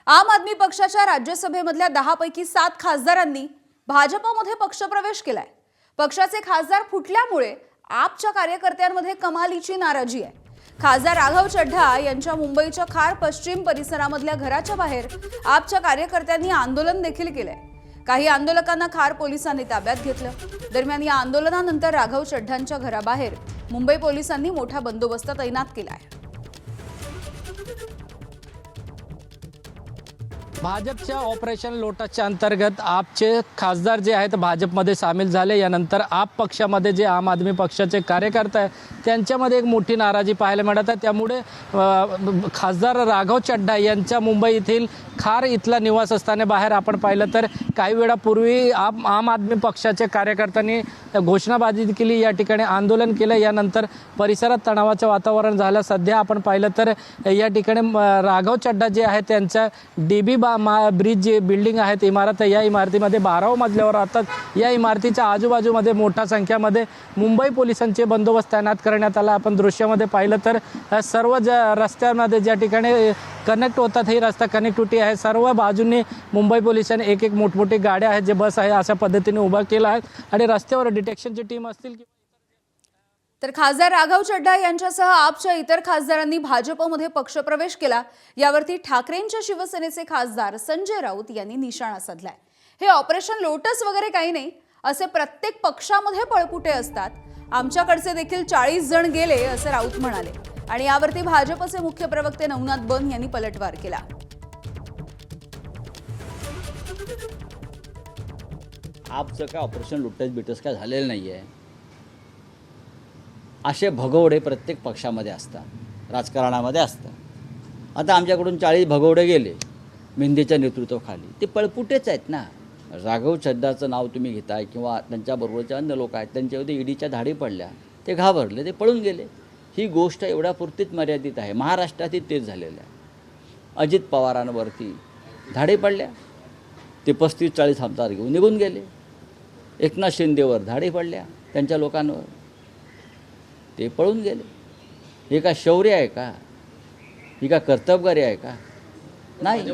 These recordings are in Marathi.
आम आदमी पक्षाच्या राज्यसभेमधल्या 10 पैकी 7 खासदारांनी भाजपमध्ये पक्षप्रवेश केलाय। पक्षाचे खासदार फुटल्यामुळे आपच्या कार्यकर्त्यांमध्ये कमालीची नाराजी आहे। खासदार राघव चड्ढा यांच्या मुंबईच्या खार पश्चिम परिसरामधल्या घराच्या बाहेर आपच्या कार्यकर्त्यांनी आंदोलन देखील केलंय। काही आंदोलकांना खार पोलिसांनी ताब्यात घेतलं। दरम्यान या आंदोलनानंतर राघव चड्ढांच्या घराबाहेर मुंबई पोलिसांनी मोठा बंदोबस्त तैनात केलाय। भाजपच्या ऑपरेशन लोटसच्या अंतर्गत आपचे खासदार जे आहेत भाजपमध्ये सामील झाले। यानंतर आप पक्षामध्ये जे आम आदमी पक्षाचे कार्यकर्ते आहेत त्यांच्यामध्ये एक मोठी नाराजी पाहायला मिळत आहे। त्यामुळे खासदार राघव चड्ढा यांच्या मुंबई येथील खार इथला निवासस्थाने बाहेर आपण पाहिलं तर काही वेळापूर्वी आम आदमी पक्षाच्या कार्यकर्त्यांनी घोषणाबाजी केली, या ठिकाणी आंदोलन केलं। यानंतर परिसरात तणावाचं वातावरण झालं। सध्या आपण पाहिलं तर या ठिकाणी राघव चड्ढा जे आहे त्यांच्या डीबी ब्रिज जी बिल्डिंग आहेत, इमारत आहे, या इमारतीमध्ये 12व्या मजल्यावर राहतात। या इमारतीच्या आजूबाजूमध्ये मोठ्या संख्येमध्ये मुंबई पोलिसांचे बंदोबस्त तैनात करण्यात आला। आपण दृश्यामध्ये पाहिलं तर सर्व रस्त्यांमध्ये ज्या ठिकाणी कनेक्ट होतात ही रस्ता कनेक्टिव्हिटी आहे, सर्व बाजूंनी मुंबई पोलिसांनी एक मोठमोठी गाड्या आहेत, जे बस आहे अशा पद्धतीने उभा केला आहे आणि रस्त्यावर डिटेक्शनची टीम असतील। तर खासदार राघव चड्ढा यांच्यासह आपच्या इतर खासदारांनी भाजपमध्ये पक्षप्रवेश केला। यावरती ठाकरेंच्या शिवसेनेचे खासदार संजय राऊत यांनी निशाणा साधलाय। हे ऑपरेशन लोटस वगैरे काही नाही, असे प्रत्येक पक्षामध्ये पळपुटे असतात। आमच्याकडचे देखील 40 जण गेले असं राऊत म्हणाले आणि यावरती भाजपचे मुख्य प्रवक्ते नवनाथ बन यांनी पलटवार केला। आपचं काय ऑपरेशन लुटस बिटस काय झालेलं नाही आहे। असे भगवडे प्रत्येक पक्षामध्ये असतात, राजकारणामध्ये असतात। आता आमच्याकडून 40 भगवडे गेले मेंदीच्या नेतृत्वाखाली, ते पळपुटेच आहेत ना। राघव चड्ढाचं नाव तुम्ही घेताय किंवा त्यांच्याबरोबरचे अन्य लोक आहेत, त्यांच्यावरती ईडीच्या धाडी पडल्या, ते घाबरले, ते पळून गेले। ही गोष्ट एवढ्यापुरतीच मर्यादित आहे। महाराष्ट्रातही तेच झालेलं आहे। अजित पवारांवरती धाडी पडल्या, ते 35-40 आमदार घेऊन निघून गेले। एकनाथ शिंदेवर धाडी पडल्या त्यांच्या लोकांवर, ते पळून गेले। हे का शौर्य आहे का? ही का कर्तबगारी आहे का? नाही।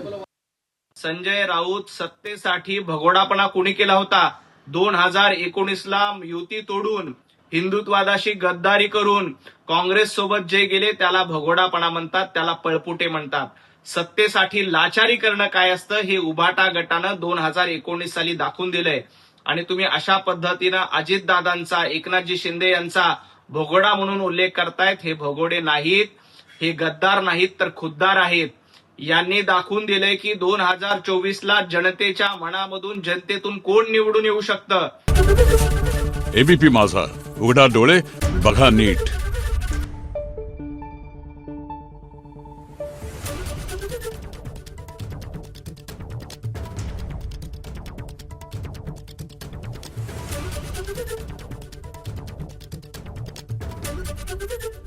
संजय राऊत सत्तेसाठी भगोडापणा कोणी केला होता? 2019ला युती तोडून हिंदुत्वादाशी गद्दारी करून काँग्रेस सोबत जे गेले त्याला भगोडापणा म्हणतात, त्याला पळपुटे म्हणतात। सत्तेसाठी लाचारी करणं काय असतं हे उभाटा गटानं 2019 साली दाखवून दिलंय। आणि तुम्ही अशा पद्धतीनं अजितदादांचा, एकनाथजी शिंदे यांचा भगोडा म्हणून उल्लेख करतायत। हे भगोडे नाहीत, हे गद्दार नाहीत, तर खुद्दार आहेत। यांनी दाखवून दिलंय की 2024ला जनतेच्या मनामधून, जनतेतून कोण निवडून येऊ शकतं। एबीपी माझा, उघडा डोळे बघा नीट। Thank you.